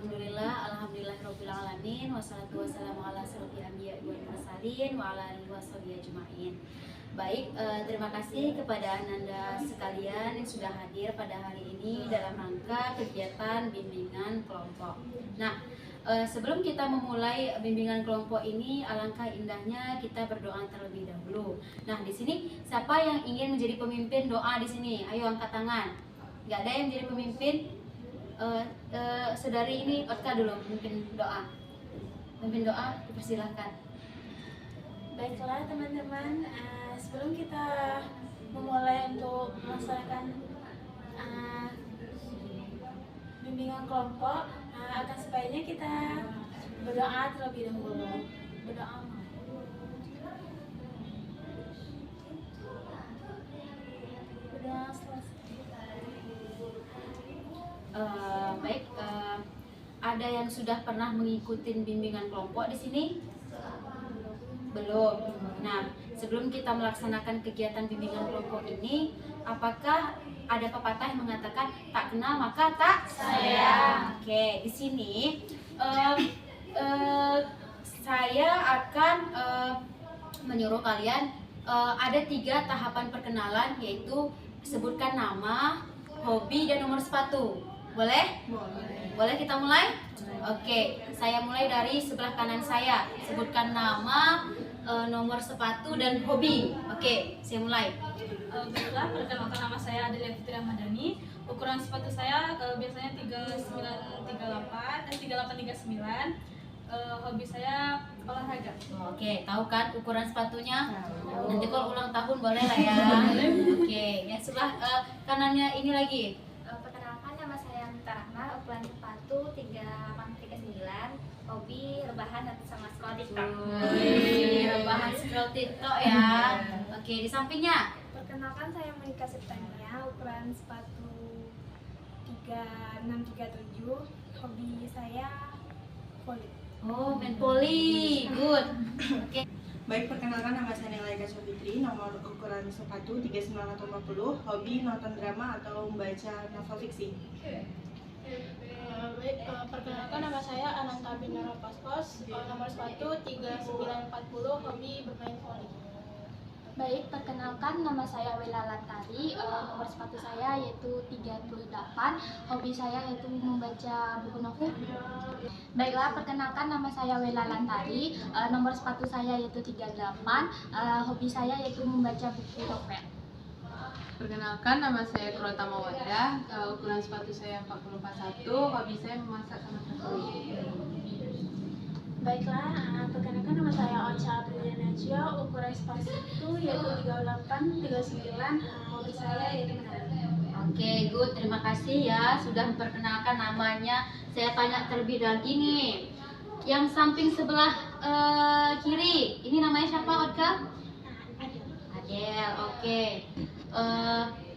Alhamdulillahirabbil alamin wassalatu wassalamu ala asyrofil anbiya'i wal mursalin wa ala alihi washabihi ajmain. Baik, terima kasih kepada Ananda sekalian yang sudah hadir pada hari ini dalam rangka kegiatan bimbingan kelompok. Nah, sebelum kita memulai bimbingan kelompok ini, alangkah indahnya kita berdoa terlebih dahulu. Nah, di sini siapa yang ingin menjadi pemimpin doa di sini? Ayo angkat tangan. Gak ada yang jadi pemimpin? Saudari ini Otka dulu memimpin doa. Memimpin doa, dipersilahkan. Baiklah teman-teman, sebelum kita memulai untuk melaksanakan bimbingan kelompok, akan sebaiknya kita berdoa terlebih dahulu. Berdoa. Berdoa selesai. Baik, ada yang sudah pernah mengikuti bimbingan kelompok di sini? Belum. Nah, sebelum kita melaksanakan kegiatan bimbingan kelompok ini, apakah ada pepatah yang mengatakan tak kenal maka tak sayang? Oke, di sini saya akan menyuruh kalian ada 3 tahapan perkenalan, yaitu sebutkan nama, hobi, dan nomor sepatu. Boleh? Boleh kita mulai? Oke, saya mulai dari sebelah kanan saya. Sebutkan nama, nomor sepatu, dan hobi. Oke, saya mulai. Baiklah, perkenalkan nama saya Adelia Fitri Ahmadani. Ukuran sepatu saya biasanya 3839. Hobi saya olahraga. Oke, tahu kan ukuran sepatunya? Nanti kalau ulang tahun boleh lah ya. Oke, yang sebelah kanannya ini lagi. Perkenalkan, nama saya Mita Rahma, ukuran sepatu 3839, hobi rebahan dan sama scroll TikTok. Rebahan scroll TikTok ya. Oke, di sampingnya. Perkenalkan, saya Monika Septania, ukuran sepatu 3637, hobi saya voli. Oh, main poli. Good. Oke. Baik, perkenalkan, nama saya Nelaika Sofitri, nomor ukuran sepatu 3940, hobi nonton drama atau membaca novel fiksi. Perkenalkan, nama saya Ananta Binara Paskos, nomor sepatu 3940, hobi bermain voli. Baik, perkenalkan, nama saya Wela Lantari, nomor sepatu saya yaitu 38, hobi saya yaitu membaca buku novel. Baiklah, perkenalkan, nama saya Wela Lantari, nomor sepatu saya yaitu 38, hobi saya yaitu membaca buku novel. Perkenalkan, nama saya Kurota Mawada, ukuran sepatu saya 441, hobi saya memasak sama traveling. Baiklah, perkenalkan, nama saya Ocha Apriliana Najwa, ukuran sepatu yaitu 3839, hobi saya yaitu menari. Oke, good. Terima kasih ya sudah memperkenalkan namanya. Saya tanya terlebih lagi nih. Yang samping sebelah kiri, ini namanya siapa, Otka? Adel. Oke.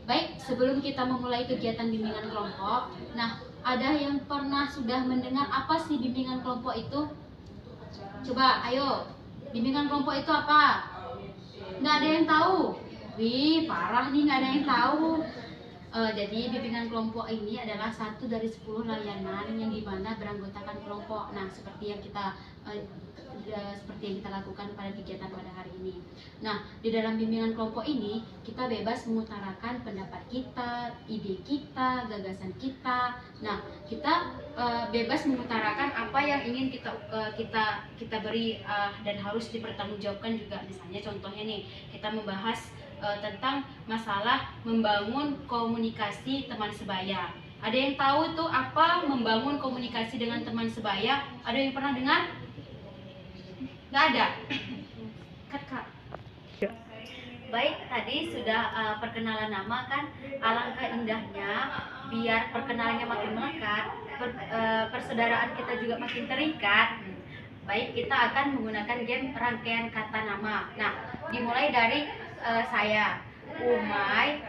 Baik, sebelum kita memulai kegiatan bimbingan kelompok, nah, ada yang pernah sudah mendengar apa sih bimbingan kelompok itu? Coba, ayo. Bimbingan kelompok itu apa? Nggak ada yang tahu? Wih, parah nih, nggak ada yang tahu. Jadi bimbingan kelompok ini adalah satu dari 10 layanan yang dimana beranggotakan kelompok. Nah, seperti yang kita lakukan pada kegiatan pada hari ini. Nah, di dalam bimbingan kelompok ini kita bebas mengutarakan pendapat kita, ide kita, gagasan kita. Nah, kita bebas mengutarakan apa yang ingin kita beri dan harus dipertanggungjawabkan juga. Misalnya contohnya nih, kita membahas tentang masalah membangun komunikasi teman sebaya. Ada yang tahu tuh apa membangun komunikasi dengan teman sebaya? Ada yang pernah dengar? Nggak ada? Kak. Baik, tadi sudah perkenalan nama kan. Alangkah indahnya biar perkenalannya makin melekat, persaudaraan kita juga makin terikat. Baik, kita akan menggunakan game rangkaian kata nama. Nah, dimulai dari saya, Umay,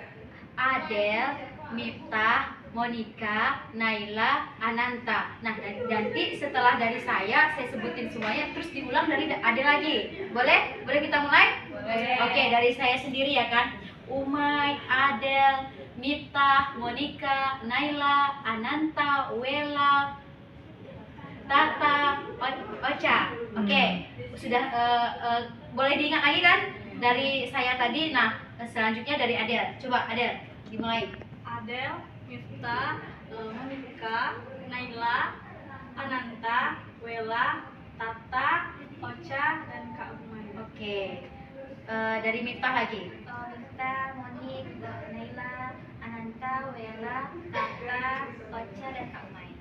Adel, Miftah, Monika, Naila, Ananta. Nah, nanti setelah dari saya sebutin semuanya, terus diulang dari Adel lagi. Boleh? Boleh kita mulai? Boleh. Oke, dari saya sendiri ya kan. Umay, Adel, Miftah, Monika, Naila, Ananta, Wela, Tata, Ocha. Oke, sudah boleh diingat lagi kan dari saya tadi. Nah, selanjutnya dari Adel. Coba Adel, dimulai. Adel, Miftah, Monika, Naila, Ananta, Wela, Tata, Ocha, dan Kak Umay. Oke, dari Miftah lagi. Miftah, Monik, Naila, Ananta, Wela, Tata, Ocha, dan Kak Umay.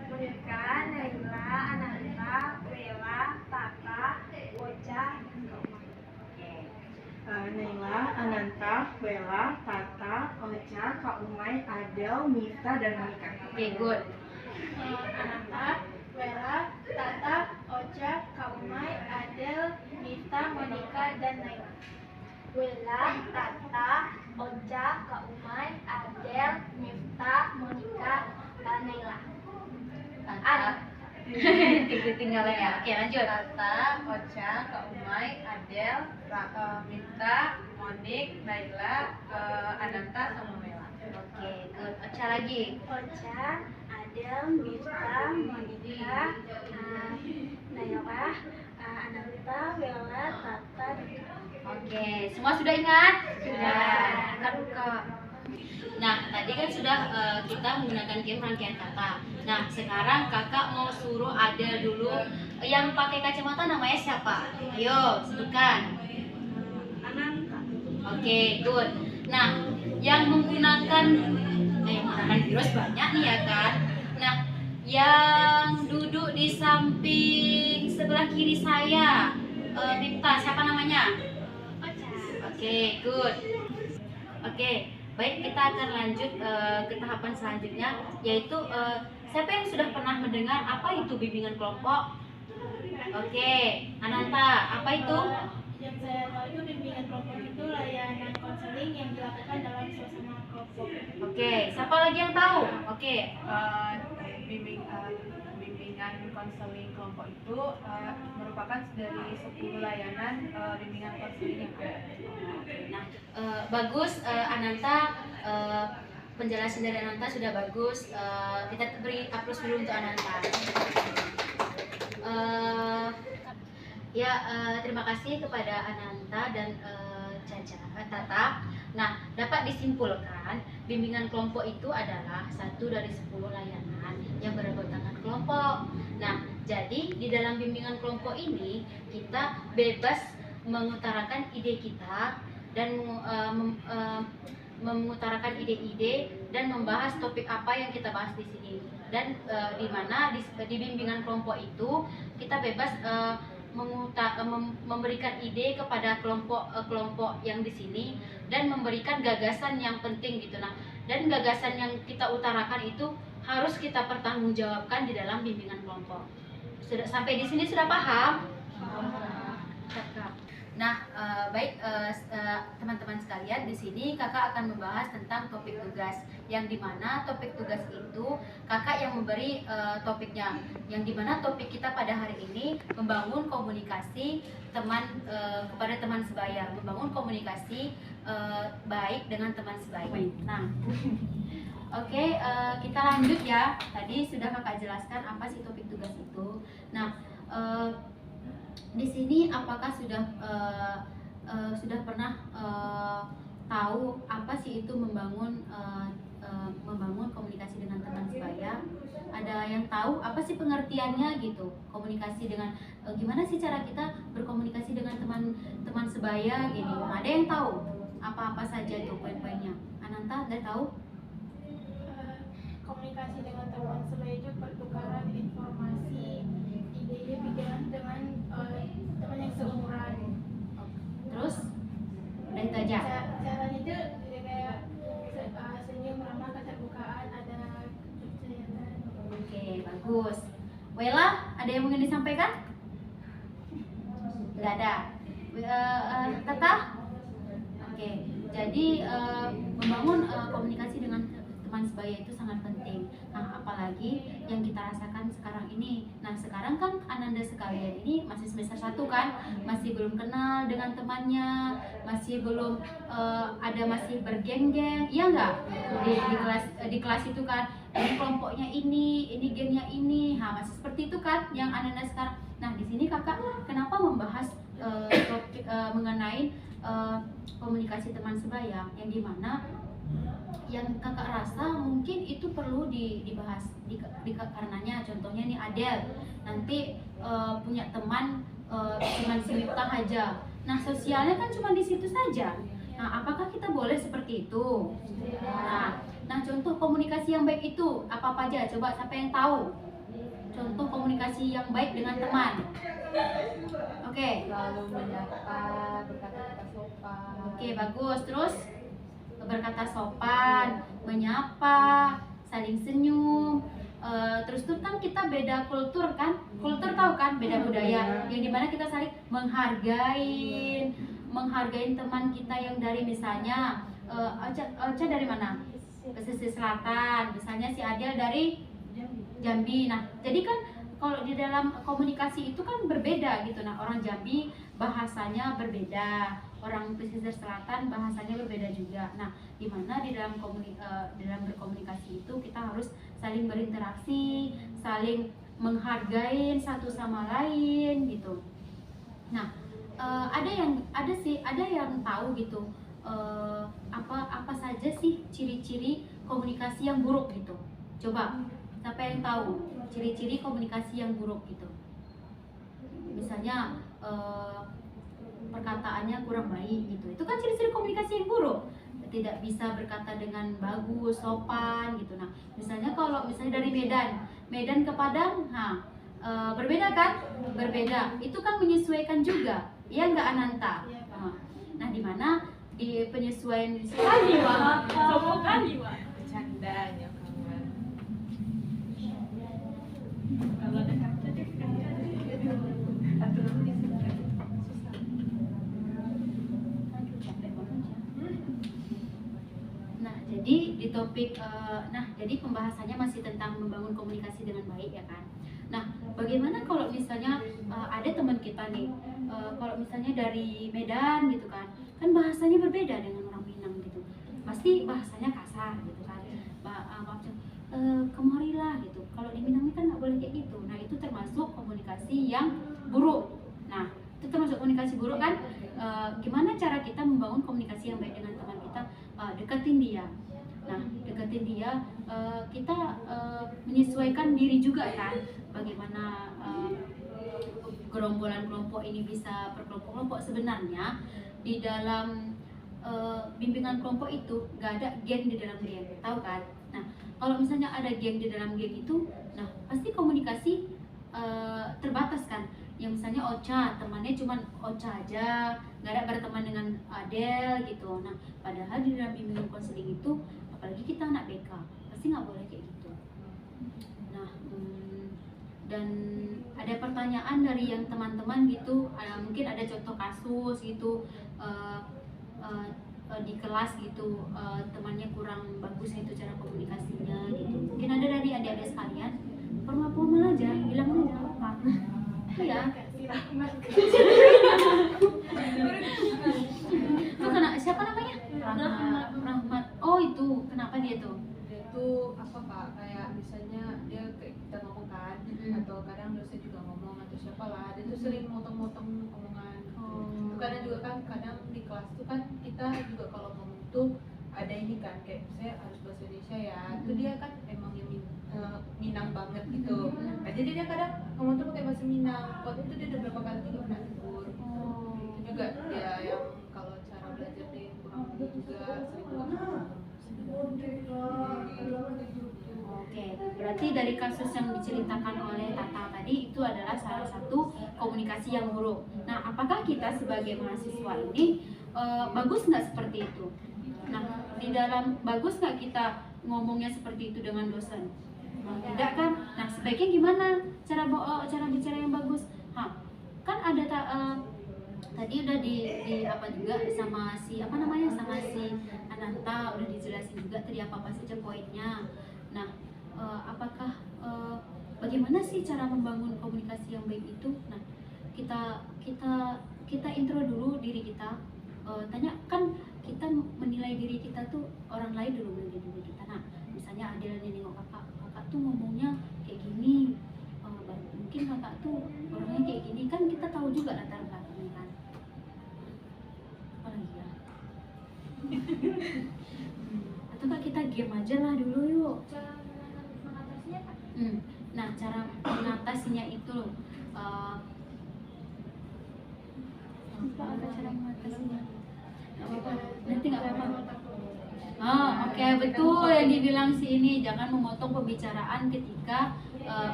Monika, Naila, Ananta, Wela, Tata, Ocha, dan Kak Umay. Naila, Ananta, Wela, Tata, Ocha, Kak Umay, Adel, Miftah, dan Monika. Oke, good. Ananta, Wela, Tata, Ocha, Kak Umay, Adel, Miftah, Monika, dan Naila. Wela, Tata, Ocha, Kak Umay, Adel, Miftah, Monika, dan Naila. Tinggal ya. Oke, lanjut. Tata, Ocha, Kak Umay, Adel, Miftah, Monik, Naila, Ananta, sama Wela. Oke, good. Ocha lagi. Ocha, Adel, Miftah, Monika, Naila, Ananta, Wela, Tata, dan Oke, semua sudah ingat? Sudah. Kak. Nah, tadi kan sudah kita menggunakan rangkaian kata. Nah, sekarang kakak mau suruh Adel dulu. Yang pakai kacamata namanya siapa? Ayo, sebutkan. Ananta. Oke, good. Nah, yang menggunakan virus banyak nih ya kan. Nah, yang duduk di samping sebelah kiri saya, Miftah, siapa namanya? Oke, good. Oke, baik, kita akan lanjut ke tahapan selanjutnya, yaitu siapa yang sudah pernah mendengar apa itu bimbingan kelompok? Oke, Ananta, apa itu? Yang saya tahu itu bimbingan kelompok itu layanan konseling yang dilakukan dalam suasana kelompok. Oke, siapa lagi yang tahu? Oke, Bimbingan konseling kelompok itu merupakan dari 10 layanan bimbingan konseling yang ada. nah, bagus, Ananta, penjelasan dari Ananta sudah bagus. Kita beri aplaus dulu untuk Ananta. Terima kasih kepada Ananta dan Tata. Nah, dapat disimpulkan bimbingan kelompok itu adalah satu dari 10 layanan yang beranggotakan kelompok. Nah, jadi di dalam bimbingan kelompok ini kita bebas mengutarakan ide kita dan mengutarakan ide-ide dan membahas topik apa yang kita bahas di sini. Dan di mana di bimbingan kelompok itu kita bebas memberikan ide kepada kelompok yang di sini dan memberikan gagasan yang penting gitu. Nah, dan gagasan yang kita utarakan itu harus kita pertanggungjawabkan di dalam bimbingan kelompok. Sampai di sini sudah paham? Nah, baik teman-teman sekalian, di sini kakak akan membahas tentang topik tugas, yang dimana topik tugas itu kakak yang memberi topiknya, yang dimana topik kita pada hari ini membangun komunikasi kepada teman sebaya, membangun komunikasi baik dengan teman sebaya. Nah, oke, kita lanjut ya. Tadi sudah kakak jelaskan apa sih topik tugas itu. Nah, di sini apakah sudah pernah tahu apa sih itu membangun komunikasi dengan teman sebaya? Ada yang tahu apa sih pengertiannya gitu? Komunikasi dengan gimana sih cara kita berkomunikasi dengan teman sebaya gini? Ada yang tahu apa-apa saja itu poin-poinnya? Ananta, ada tahu? Komunikasi dengan teman sebaya itu pertukaran informasi, ide-ide, pikiran dengan teman yang seumuran. Terus udah itu aja. Caranya itu kayak senyum, ramah, keterbukaan, ada kepercayaan. Oke, bagus. Wela, ada yang ingin disampaikan? Nggak ada. Tata? Oke, jadi membangun komunikasi dengan teman sebaya itu sangat penting. Nah, apalagi yang kita rasakan sekarang ini ini. Nah sekarang kan Ananda sekalian ini masih semester 1 kan, masih belum kenal dengan temannya, masih belum masih bergeng-geng, iya nggak? Di kelas itu kan, ini kelompoknya ini gengnya ini, masih seperti itu kan yang Ananda sekarang. Nah di sini kakak kenapa membahas topik mengenai komunikasi teman sebaya, yang dimana yang kakak rasa mungkin itu perlu dibahas karenanya. Contohnya nih Adel nanti punya teman cuma si Miftah aja, nah sosialnya kan cuma di situ saja. Nah apakah kita boleh seperti itu? Nah contoh komunikasi yang baik itu apa aja, coba siapa yang tahu contoh komunikasi yang baik dengan teman? Oke. Lalu menyapa, berkata-kata sopan. Oke, bagus. Terus berkata sopan, menyapa, saling senyum. Terus tuh kan kita beda kultur kan? Kultur tahu kan? Beda budaya. Yang dimana kita saling menghargai teman kita yang dari misalnya Ocha dari mana? Pesisir Selatan. Misalnya si Adel dari Jambi. Nah, jadi kan kalau di dalam komunikasi itu kan berbeda gitu. Nah, orang Jambi bahasanya berbeda, orang pesisir selatan bahasanya berbeda juga. Nah, di mana di dalam berkomunikasi itu kita harus saling berinteraksi, saling menghargai satu sama lain gitu. Nah, ada yang tahu gitu apa saja sih ciri-ciri komunikasi yang buruk gitu. Coba siapa yang tahu ciri-ciri komunikasi yang buruk gitu? Misalnya perkataannya kurang baik gitu, itu kan ciri-ciri komunikasi yang buruk. Tidak bisa berkata dengan bagus, sopan gitu. Nah misalnya kalau misalnya dari Medan ke Padang, berbeda kan? Berbeda, itu kan menyesuaikan juga, iya nggak Ananta? Nah di mana di penyesuaian di sini Bercandanya kawan. Kalau ada kata dia Nah, jadi di topik, jadi pembahasannya masih tentang membangun komunikasi dengan baik ya kan. Nah, bagaimana kalau misalnya ada teman kita nih, kalau misalnya dari Medan gitu kan bahasanya berbeda dengan orang Minang gitu, pasti bahasanya kasar gitu kan. Kemarilah gitu. Kalau di Minang kan nggak boleh kayak gitu. Nah, itu termasuk komunikasi yang buruk. Nah, itu termasuk komunikasi buruk kan. Gimana cara kita membangun komunikasi yang baik dengan teman kita? Deketin dia. Nah, deketin dia, kita menyesuaikan diri juga kan. Bagaimana gerombolan kelompok ini bisa berkelompok-kelompok. Sebenarnya di dalam bimbingan kelompok itu gak ada geng di dalam geng, tahu kan? Nah, kalau misalnya ada geng di dalam geng itu, nah pasti komunikasi terbatas kan. Yang misalnya Ocha, temannya cuma Ocha aja, nggak ada berteman dengan Adel gitu. Nah, padahal di dalam bimbingan konseling itu, apalagi kita anak BK, pasti nggak boleh kayak gitu. Nah, dan ada pertanyaan dari yang teman-teman gitu, mungkin ada contoh kasus gitu, di kelas gitu, temannya kurang bagus gitu cara komunikasinya gitu. Mungkin ada dari adik-adik sekalian, formal aja, bilang aja apa. Iya. Itu kena siapa namanya? Rahmat. Oh itu, kenapa dia tuh? Dia tuh apa Kak, kayak misalnya dia kayak kita ngomong kan, atau kadang dosen juga ngomong atau siapa lah, dia tuh sering motong-motong omongan. Itu kadang juga kan, kadang di kelas tuh kan kita juga kalau ngomong tuh ada ini kan, kayak saya harus bahasa Indonesia ya, itu dia kan emang yang Minang banget gitu. Nah, jadi dia kadang ngomong tuh pakai bahasa Minang. Waktu itu dia udah berapa kali juga pernah tegur. Itu juga dia yang kalau cara belajar dia kurang juga sering Oke, berarti dari kasus yang diceritakan oleh Tata tadi itu adalah salah satu komunikasi yang buruk. Nah, apakah kita sebagai mahasiswa ini bagus nggak seperti itu? Nah, di dalam bagus nggak kita ngomongnya seperti itu dengan dosen? Tidak kan? Nah, sebaiknya gimana cara bicara yang bagus? Kan ada tadi udah di apa juga sama si Ananta udah dijelasin juga tadi apa saja poinnya. Nah, apakah bagaimana sih cara membangun komunikasi yang baik itu? Nah, kita intro dulu diri kita. Tanya kan kita menilai diri kita tuh orang lain dulu menilai diri kita. Nah, misalnya Adel nih nengok kakak tuh ngomongnya kayak gini, mungkin kakak tuh orangnya kayak gini, kan kita tahu juga latar belakangnya kan. Apa lagi ya? Atau kak kita diam aja lah dulu yuk. Cara mengatasinya kan? Nah, cara mengatasinya itu apa ada cara mengatasinya? Nanti nggak apa-apa. Oke, betul yang dibilang si ini, jangan memotong pembicaraan ketika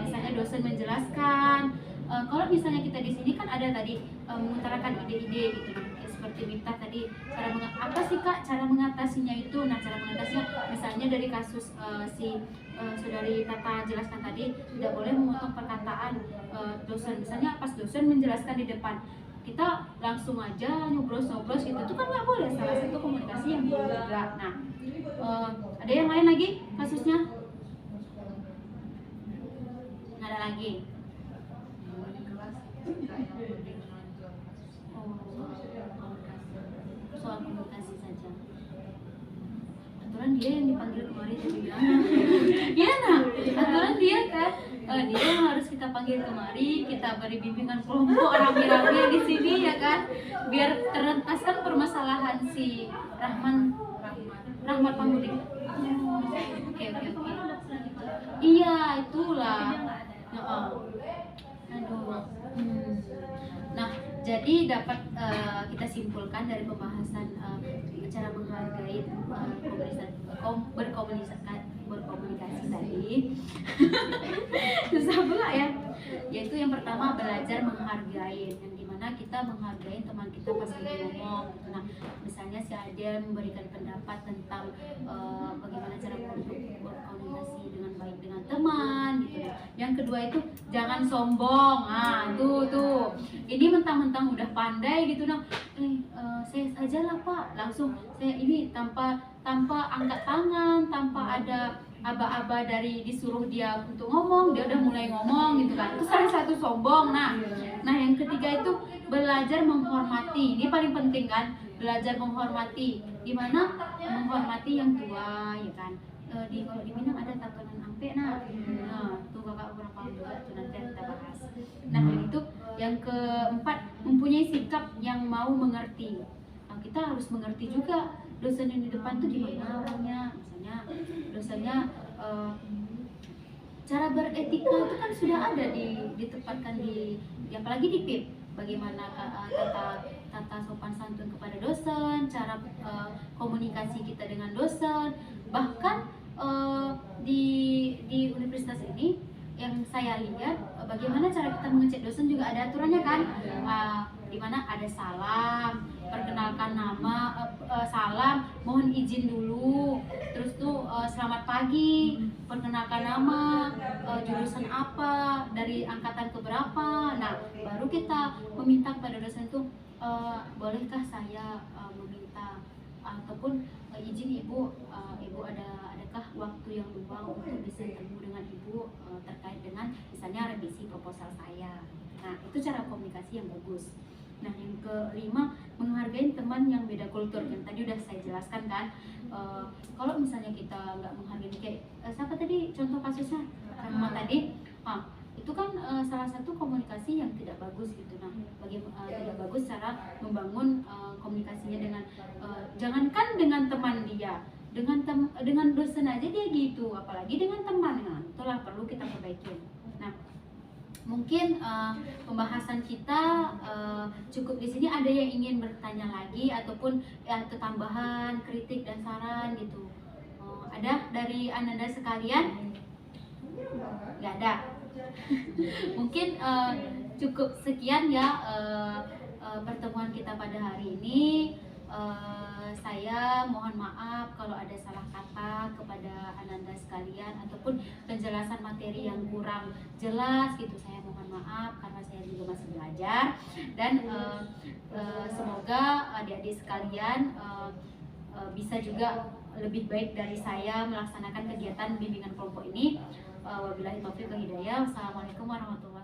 misalnya dosen menjelaskan. Kalau misalnya kita di sini kan ada tadi mengutarakan ide-ide gitu, seperti Miftah tadi, apa sih kak cara mengatasinya itu? Nah, cara mengatasinya misalnya dari kasus saudari Tata jelaskan tadi, tidak boleh memotong perkataan dosen. Misalnya pas dosen menjelaskan di depan, kita langsung aja nyobros-nyobros gitu, itu kan nggak boleh, salah satu komunikasi yang buruk juga. Nah, ada yang lain lagi kasusnya? Nggak ada lagi. Di kelas suka yang lebih menonjol Soal komunikasi saja. Aturan dia yang dipanggil kemarin tadi bilang. Iya nah, aturan dia kan. Dia yang harus kita panggil kemari, kita beri bimbingan kelompok rame-rame di sini ya kan, biar terentaskan permasalahan si Rahmat Pamudi. Oke. Iya, itulah. Nah, jadi dapat kita simpulkan dari pembahasan cara menghargai berkomunikasi tadi. Susah pula ya. Yaitu yang pertama belajar menghargai, yang dimana kita menghargai teman kita pas lagi ngomong. Nah, misalnya si Adel memberikan pendapat tentang bagaimana cara untuk berkomunikasi dengan baik dengan teman gitu. Yang kedua itu jangan sombong. Nah, tuh. Ini mentang-mentang udah pandai gitu nah. Saya saja lah Pak, langsung saya ini tanpa angkat tangan, tanpa ada aba-aba dari disuruh dia untuk ngomong, dia udah mulai ngomong gitu kan. Itu salah satu sombong. Nah, yang ketiga itu belajar menghormati. Ini paling penting kan, belajar menghormati. Dimana menghormati yang tua ya kan. Kalau di Minang ada tatanan ampe tuh kakak kurang paham juga, tuh nanti kita bahas. Nah, itu yang keempat, mempunyai sikap yang mau mengerti. Nah, kita harus mengerti juga dosen yang di depan tuh gimana orangnya. Misalnya dosennya cara beretika itu kan sudah ada ditempatkan di apalagi di PIP, bagaimana tata sopan santun kepada dosen, cara komunikasi kita dengan dosen. Bahkan di universitas ini yang saya lihat bagaimana cara kita mengecek dosen juga ada aturannya kan, di mana ada salam, perkenalkan nama, salam, mohon izin dulu, terus tuh selamat pagi, perkenalkan nama, jurusan apa, dari angkatan keberapa. Nah, baru kita meminta kepada dosen tuh bolehkah saya meminta ataupun izin ibu adakah waktu yang luang untuk bisa ketemu dengan ibu terkait dengan misalnya revisi proposal saya. Nah, itu cara komunikasi yang bagus. Nah, yang kelima, menghargai teman yang beda kultur, yang tadi udah saya jelaskan kan. Kalau misalnya kita nggak menghargai, kayak siapa tadi contoh kasusnya Rahmat tadi, itu kan salah satu komunikasi yang tidak bagus gitu. Nah, tidak bagus cara membangun komunikasinya dengan jangankan dengan teman dia, dengan dosen aja dia gitu, apalagi dengan teman. Nah, itulah perlu kita perbaiki. Nah, mungkin pembahasan kita cukup di sini. Ada yang ingin bertanya lagi ataupun tambahan, kritik dan saran gitu? Ada dari Ananda sekalian? Nggak ada. Mungkin cukup sekian ya pertemuan kita pada hari ini. Saya mohon maaf kalau ada salah kata kepada Ananda sekalian ataupun penjelasan materi yang kurang jelas gitu. Saya mohon maaf karena saya juga masih belajar, dan semoga adik-adik sekalian bisa juga lebih baik dari saya melaksanakan kegiatan bimbingan kelompok ini. Wabillahi taufiq wal hidayah. Wassalamualaikum warahmatullahi wabarakatuh.